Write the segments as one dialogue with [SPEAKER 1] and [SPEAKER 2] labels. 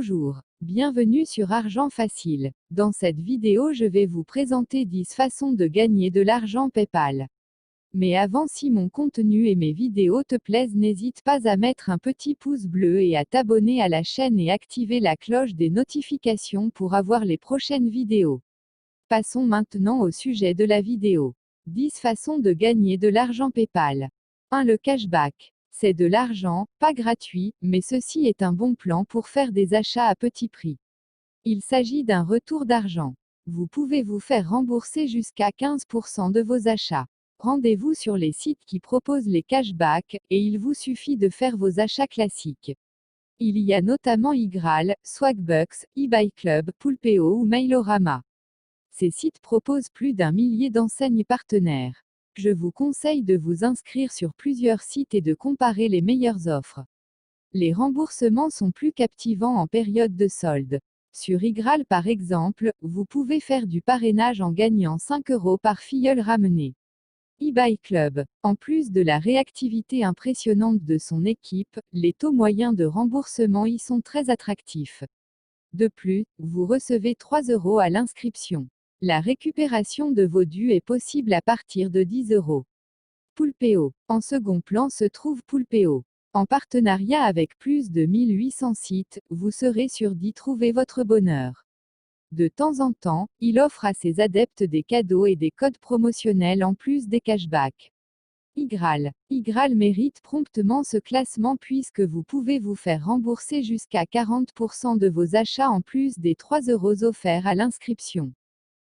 [SPEAKER 1] Bonjour, bienvenue sur Argent Facile. Dans cette vidéo, je vais vous présenter 10 façons de gagner de l'argent PayPal. Mais avant, si mon contenu et mes vidéos te plaisent, n'hésite pas à mettre un petit pouce bleu et à t'abonner à la chaîne et activer la cloche des notifications pour avoir les prochaines vidéos. Passons maintenant au sujet de la vidéo. 10 façons de gagner de l'argent PayPal. 1. Le cashback. C'est de l'argent, pas gratuit, mais ceci est un bon plan pour faire des achats à petit prix. Il s'agit d'un retour d'argent. Vous pouvez vous faire rembourser jusqu'à 15% de vos achats. Rendez-vous sur les sites qui proposent les cashbacks, et il vous suffit de faire vos achats classiques. Il y a notamment iGral, Swagbucks, eBuyClub, Poolpeo ou Mailorama. Ces sites proposent plus d'un millier d'enseignes partenaires. Je vous conseille de vous inscrire sur plusieurs sites et de comparer les meilleures offres. Les remboursements sont plus captivants en période de solde. Sur iGral par exemple, vous pouvez faire du parrainage en gagnant 5 € par filleul ramené. eBuyClub. En plus de la réactivité impressionnante de son équipe, les taux moyens de remboursement y sont très attractifs. De plus, vous recevez 3 € à l'inscription. La récupération de vos dus est possible à partir de 10 €. Poolpeo. En second plan se trouve Poolpeo. En partenariat avec plus de 1800 sites, vous serez sûr d'y trouver votre bonheur. De temps en temps, il offre à ses adeptes des cadeaux et des codes promotionnels en plus des cashbacks. iGral. iGral mérite promptement ce classement puisque vous pouvez vous faire rembourser jusqu'à 40% de vos achats en plus des 3 € offerts à l'inscription.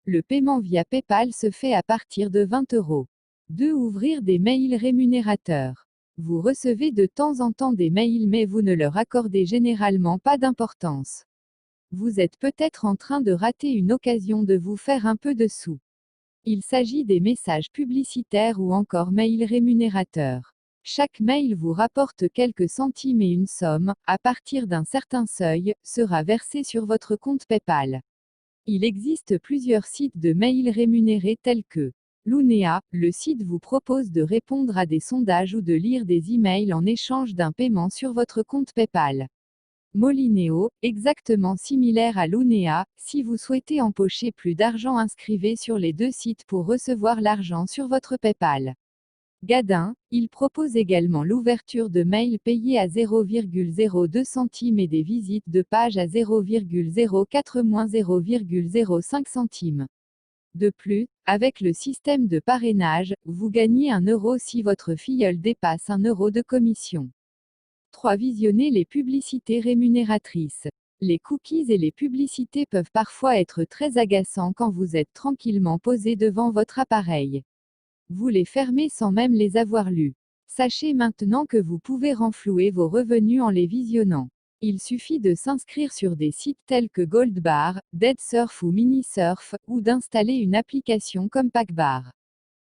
[SPEAKER 1] Le paiement via PayPal se fait à partir de 20 €. 2. Ouvrir des mails rémunérateurs. Vous recevez de temps en temps des mails mais vous ne leur accordez généralement pas d'importance. Vous êtes peut-être en train de rater une occasion de vous faire un peu de sous. Il s'agit des messages publicitaires ou encore mails rémunérateurs. Chaque mail vous rapporte quelques centimes et une somme, à partir d'un certain seuil, sera versée sur votre compte PayPal. Il existe plusieurs sites de mails rémunérés tels que Lunea. Le site vous propose de répondre à des sondages ou de lire des emails en échange d'un paiement sur votre compte PayPal. Molineo, exactement similaire à Lunea. Si vous souhaitez empocher plus d'argent, inscrivez sur les deux sites pour recevoir l'argent sur votre PayPal. Gadin, il propose également l'ouverture de mails payés à 0,02 centimes et des visites de pages à 0,04-0,05 centimes. De plus, avec le système de parrainage, vous gagnez 1 € si votre filleul dépasse 1 € de commission. 3. Visionner les publicités rémunératrices. Les cookies et les publicités peuvent parfois être très agaçants quand vous êtes tranquillement posé devant votre appareil. Vous les fermez sans même les avoir lus. Sachez maintenant que vous pouvez renflouer vos revenus en les visionnant. Il suffit de s'inscrire sur des sites tels que Goldbar, DeadSurf ou Minisurf, ou d'installer une application comme Packbar.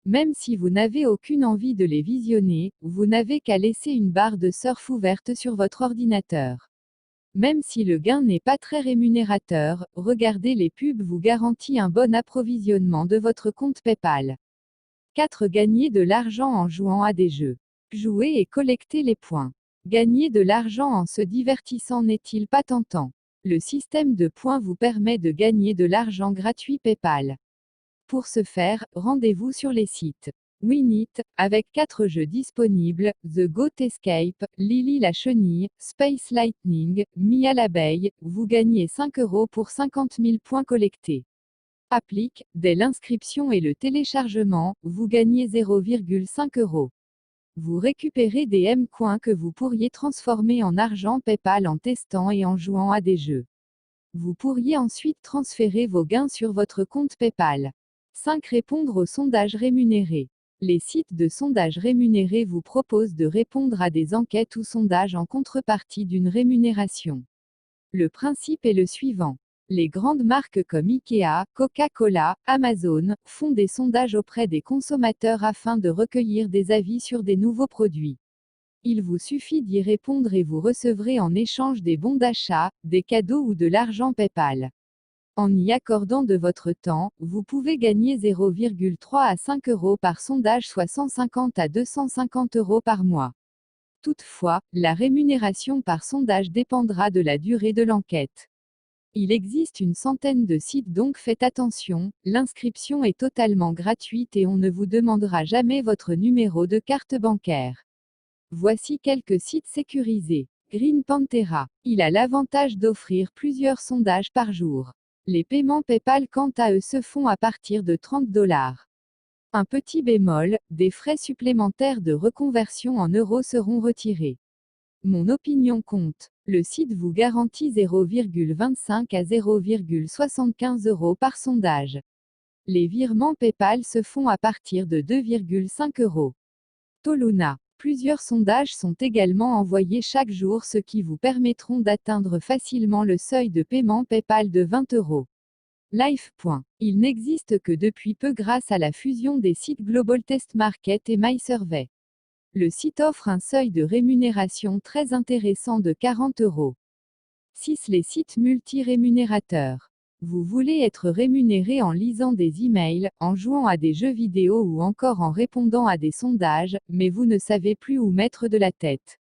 [SPEAKER 1] Même si vous n'avez aucune envie de les visionner, vous n'avez qu'à laisser une barre de surf ouverte sur votre ordinateur. Même si le gain n'est pas très rémunérateur, regarder les pubs vous garantit un bon approvisionnement de votre compte PayPal. 4. Gagner de l'argent en jouant à des jeux. Jouer et collecter les points. Gagner de l'argent en se divertissant n'est-il pas tentant? Le système de points vous permet de gagner de l'argent gratuit PayPal. Pour ce faire, rendez-vous sur les sites Winit, avec 4 jeux disponibles, The Goat Escape, Lily la chenille, Space Lightning, Mia l'abeille, vous gagnez 5 € pour 50 000 points collectés. Applique, dès l'inscription et le téléchargement, vous gagnez 0,5 €. Vous récupérez des M-coins que vous pourriez transformer en argent PayPal en testant et en jouant à des jeux. Vous pourriez ensuite transférer vos gains sur votre compte PayPal. 5. Répondre aux sondages rémunérés. Les sites de sondages rémunérés vous proposent de répondre à des enquêtes ou sondages en contrepartie d'une rémunération. Le principe est le suivant. Les grandes marques comme Ikea, Coca-Cola, Amazon, font des sondages auprès des consommateurs afin de recueillir des avis sur des nouveaux produits. Il vous suffit d'y répondre et vous recevrez en échange des bons d'achat, des cadeaux ou de l'argent PayPal. En y accordant de votre temps, vous pouvez gagner 0,3 à 5 € par sondage, soit 150 à 250 € par mois. Toutefois, la rémunération par sondage dépendra de la durée de l'enquête. Il existe une centaine de sites donc faites attention, l'inscription est totalement gratuite et on ne vous demandera jamais votre numéro de carte bancaire. Voici quelques sites sécurisés. Green Panthera. Il a l'avantage d'offrir plusieurs sondages par jour. Les paiements PayPal quant à eux se font à partir de 30 $. Un petit bémol, des frais supplémentaires de reconversion en euros seront retirés. Mon opinion compte. Le site vous garantit 0,25 à 0,75 € par sondage. Les virements PayPal se font à partir de 2,5 €. Toluna. Plusieurs sondages sont également envoyés chaque jour, ce qui vous permettront d'atteindre facilement le seuil de paiement PayPal de 20 €. Life. Il n'existe que depuis peu grâce à la fusion des sites Global Test Market et MySurvey. Le site offre un seuil de rémunération très intéressant de 40 €. 6. Les sites multi-rémunérateurs. Vous voulez être rémunéré en lisant des emails, en jouant à des jeux vidéo ou encore en répondant à des sondages, mais vous ne savez plus où mettre de la tête.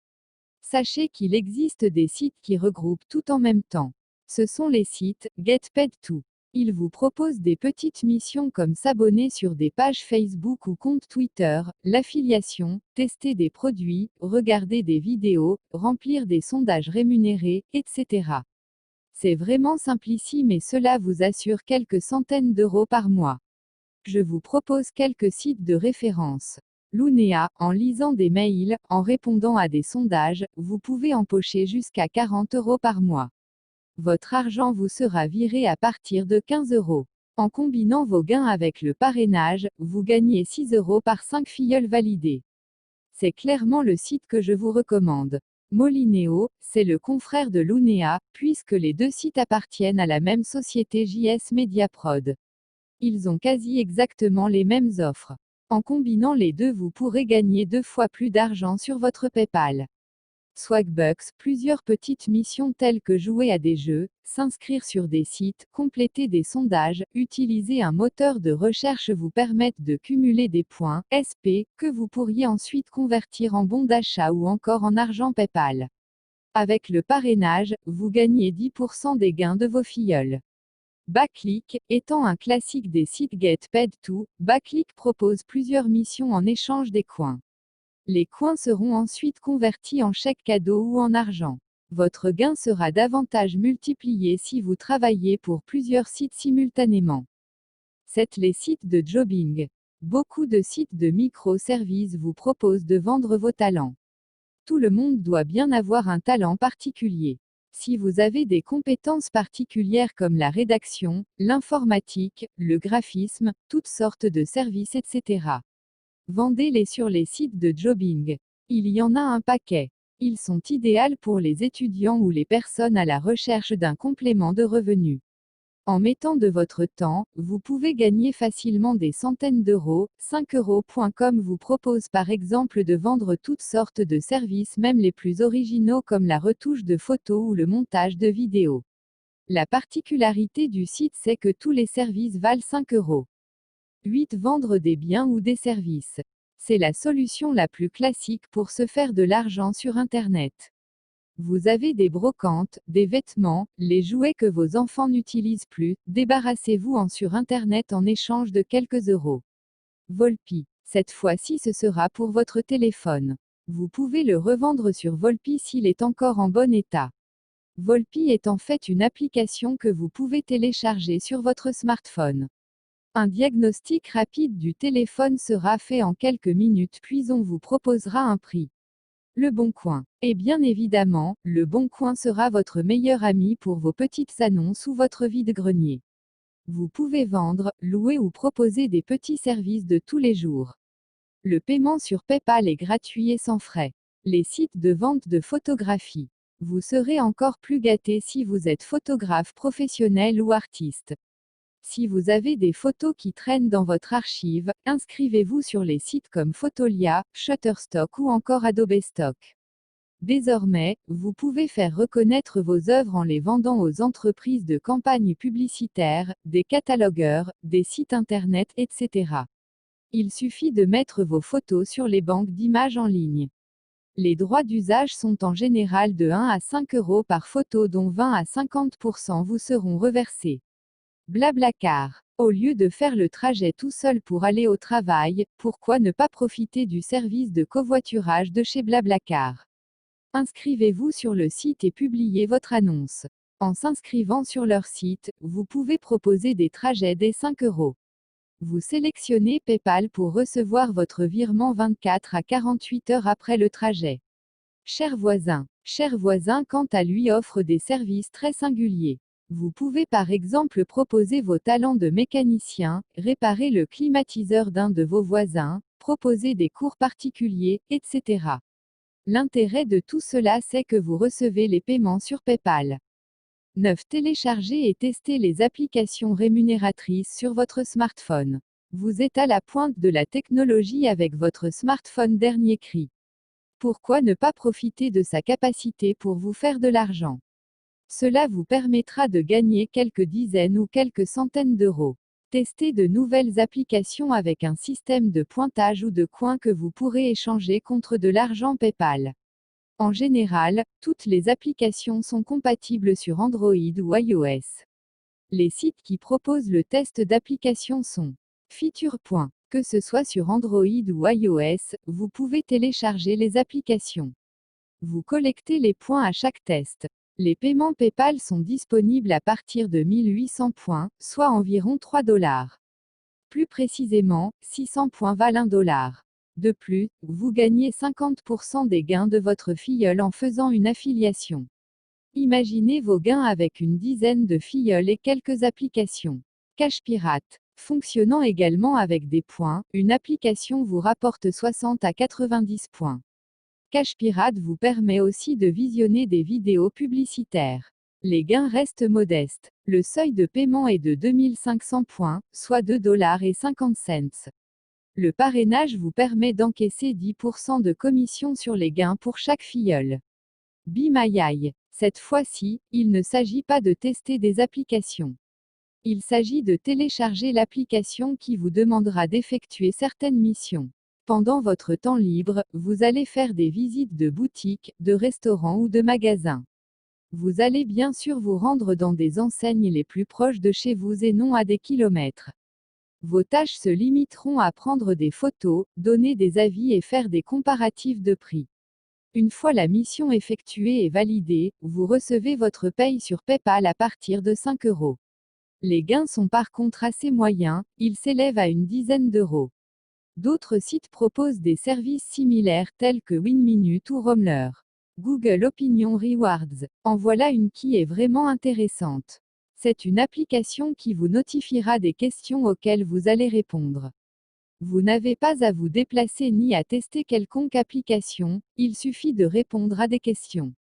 [SPEAKER 1] Sachez qu'il existe des sites qui regroupent tout en même temps. Ce sont les sites GetPaid2. Ils vous proposent des petites missions comme s'abonner sur des pages Facebook ou comptes Twitter, l'affiliation, tester des produits, regarder des vidéos, remplir des sondages rémunérés, etc. C'est vraiment simplissime et cela vous assure quelques centaines d'euros par mois. Je vous propose quelques sites de référence. Lunea. En lisant des mails, en répondant à des sondages, vous pouvez empocher jusqu'à 40 € par mois. Votre argent vous sera viré à partir de 15 €. En combinant vos gains avec le parrainage, vous gagnez 6 € par 5 filleuls validés. C'est clairement le site que je vous recommande. Molineo, c'est le confrère de Lunea, puisque les deux sites appartiennent à la même société JS Mediaprod. Ils ont quasi exactement les mêmes offres. En combinant les deux, vous pourrez gagner 2 fois plus d'argent sur votre PayPal. Swagbucks. Plusieurs petites missions telles que jouer à des jeux, s'inscrire sur des sites, compléter des sondages, utiliser un moteur de recherche vous permettent de cumuler des points, SP, que vous pourriez ensuite convertir en bons d'achat ou encore en argent PayPal. Avec le parrainage, vous gagnez 10% des gains de vos filleuls. Backlick. Étant un classique des sites GetPaid2, Backlick propose plusieurs missions en échange des coins. Les coins seront ensuite convertis en chèques cadeaux ou en argent. Votre gain sera davantage multiplié si vous travaillez pour plusieurs sites simultanément. 7. Les sites de jobbing. Beaucoup de sites de microservices vous proposent de vendre vos talents. Tout le monde doit bien avoir un talent particulier. Si vous avez des compétences particulières comme la rédaction, l'informatique, le graphisme, toutes sortes de services, etc. Vendez-les sur les sites de jobbing. Il y en a un paquet. Ils sont idéaux pour les étudiants ou les personnes à la recherche d'un complément de revenus. En mettant de votre temps, vous pouvez gagner facilement des centaines d'euros. 5euros.com vous propose par exemple de vendre toutes sortes de services, même les plus originaux comme la retouche de photos ou le montage de vidéos. La particularité du site, c'est que tous les services valent 5 €. 8. Vendre des biens ou des services. C'est la solution la plus classique pour se faire de l'argent sur Internet. Vous avez des brocantes, des vêtements, les jouets que vos enfants n'utilisent plus, débarrassez-vous sur Internet en échange de quelques euros. Volpi. Cette fois-ci ce sera pour votre téléphone. Vous pouvez le revendre sur Volpi s'il est encore en bon état. Volpi est en fait une application que vous pouvez télécharger sur votre smartphone. Un diagnostic rapide du téléphone sera fait en quelques minutes puis on vous proposera un prix. Le Bon Coin. Et bien évidemment, Le Bon Coin sera votre meilleur ami pour vos petites annonces ou votre vide-grenier. Vous pouvez vendre, louer ou proposer des petits services de tous les jours. Le paiement sur PayPal est gratuit et sans frais. Les sites de vente de photographie. Vous serez encore plus gâté si vous êtes photographe professionnel ou artiste. Si vous avez des photos qui traînent dans votre archive, inscrivez-vous sur les sites comme Fotolia, Shutterstock ou encore Adobe Stock. Désormais, vous pouvez faire reconnaître vos œuvres en les vendant aux entreprises de campagnes publicitaires, des catalogueurs, des sites internet, etc. Il suffit de mettre vos photos sur les banques d'images en ligne. Les droits d'usage sont en général de 1 à 5 € par photo dont 20 à 50% vous seront reversés. Blablacar. Au lieu de faire le trajet tout seul pour aller au travail, pourquoi ne pas profiter du service de covoiturage de chez Blablacar? Inscrivez-vous sur le site et publiez votre annonce. En s'inscrivant sur leur site, vous pouvez proposer des trajets dès 5 €. Vous sélectionnez PayPal pour recevoir votre virement 24 à 48 heures après le trajet. Cher voisin quant à lui offre des services très singuliers. Vous pouvez par exemple proposer vos talents de mécanicien, réparer le climatiseur d'un de vos voisins, proposer des cours particuliers, etc. L'intérêt de tout cela c'est que vous recevez les paiements sur PayPal. 9. Télécharger et tester les applications rémunératrices sur votre smartphone. Vous êtes à la pointe de la technologie avec votre smartphone dernier cri. Pourquoi ne pas profiter de sa capacité pour vous faire de l'argent? Cela vous permettra de gagner quelques dizaines ou quelques centaines d'euros. Testez de nouvelles applications avec un système de pointage ou de coins que vous pourrez échanger contre de l'argent PayPal. En général, toutes les applications sont compatibles sur Android ou iOS. Les sites qui proposent le test d'application sont Feature. Que ce soit sur Android ou iOS, vous pouvez télécharger les applications. Vous collectez les points à chaque test. Les paiements PayPal sont disponibles à partir de 1800 points, soit environ 3 $. Plus précisément, 600 points valent 1 $. De plus, vous gagnez 50% des gains de votre filleul en faisant une affiliation. Imaginez vos gains avec une dizaine de filleuls et quelques applications. Cash Pirate. Fonctionnant également avec des points, une application vous rapporte 60 à 90 points. Cash Pirate vous permet aussi de visionner des vidéos publicitaires. Les gains restent modestes. Le seuil de paiement est de 2500 points, soit 2,50 $. Le parrainage vous permet d'encaisser 10% de commission sur les gains pour chaque filleul. Be My Eye. Cette fois-ci, il ne s'agit pas de tester des applications. Il s'agit de télécharger l'application qui vous demandera d'effectuer certaines missions. Pendant votre temps libre, vous allez faire des visites de boutiques, de restaurants ou de magasins. Vous allez bien sûr vous rendre dans des enseignes les plus proches de chez vous et non à des kilomètres. Vos tâches se limiteront à prendre des photos, donner des avis et faire des comparatifs de prix. Une fois la mission effectuée et validée, vous recevez votre paye sur PayPal à partir de 5 €. Les gains sont par contre assez moyens, ils s'élèvent à une dizaine d'euros. D'autres sites proposent des services similaires tels que WinMinute ou Rommler. Google Opinion Rewards. En voilà une qui est vraiment intéressante. C'est une application qui vous notifiera des questions auxquelles vous allez répondre. Vous n'avez pas à vous déplacer ni à tester quelconque application, il suffit de répondre à des questions.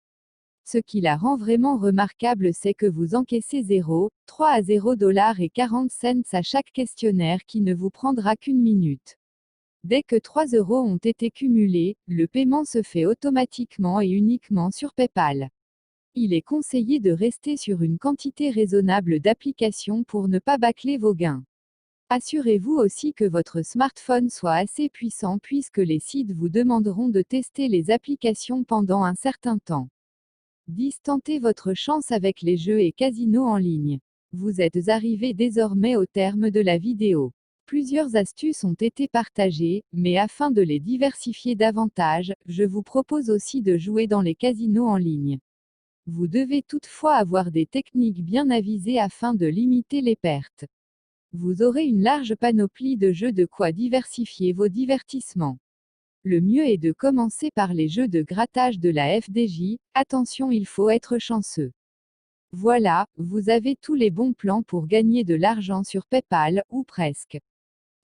[SPEAKER 1] Ce qui la rend vraiment remarquable c'est que vous encaissez 0,3 à 0,40 $ à chaque questionnaire qui ne vous prendra qu'une minute. Dès que 3 € ont été cumulés, le paiement se fait automatiquement et uniquement sur PayPal. Il est conseillé de rester sur une quantité raisonnable d'applications pour ne pas bâcler vos gains. Assurez-vous aussi que votre smartphone soit assez puissant puisque les sites vous demanderont de tester les applications pendant un certain temps. 10. Tentez votre chance avec les jeux et casinos en ligne. Vous êtes arrivé désormais au terme de la vidéo. Plusieurs astuces ont été partagées, mais afin de les diversifier davantage, je vous propose aussi de jouer dans les casinos en ligne. Vous devez toutefois avoir des techniques bien avisées afin de limiter les pertes. Vous aurez une large panoplie de jeux de quoi diversifier vos divertissements. Le mieux est de commencer par les jeux de grattage de la FDJ, attention il faut être chanceux. Voilà, vous avez tous les bons plans pour gagner de l'argent sur PayPal, ou presque.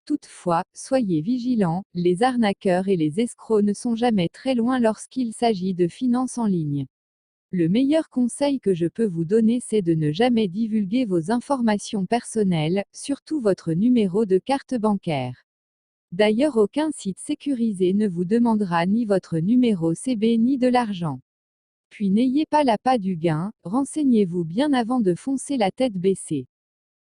[SPEAKER 1] Toutefois, soyez vigilants, les arnaqueurs et les escrocs ne sont jamais très loin lorsqu'il s'agit de finances en ligne. Le meilleur conseil que je peux vous donner c'est de ne jamais divulguer vos informations personnelles, surtout votre numéro de carte bancaire. D'ailleurs aucun site sécurisé ne vous demandera ni votre numéro CB ni de l'argent. Puis n'ayez pas l'appât du gain, renseignez-vous bien avant de foncer la tête baissée.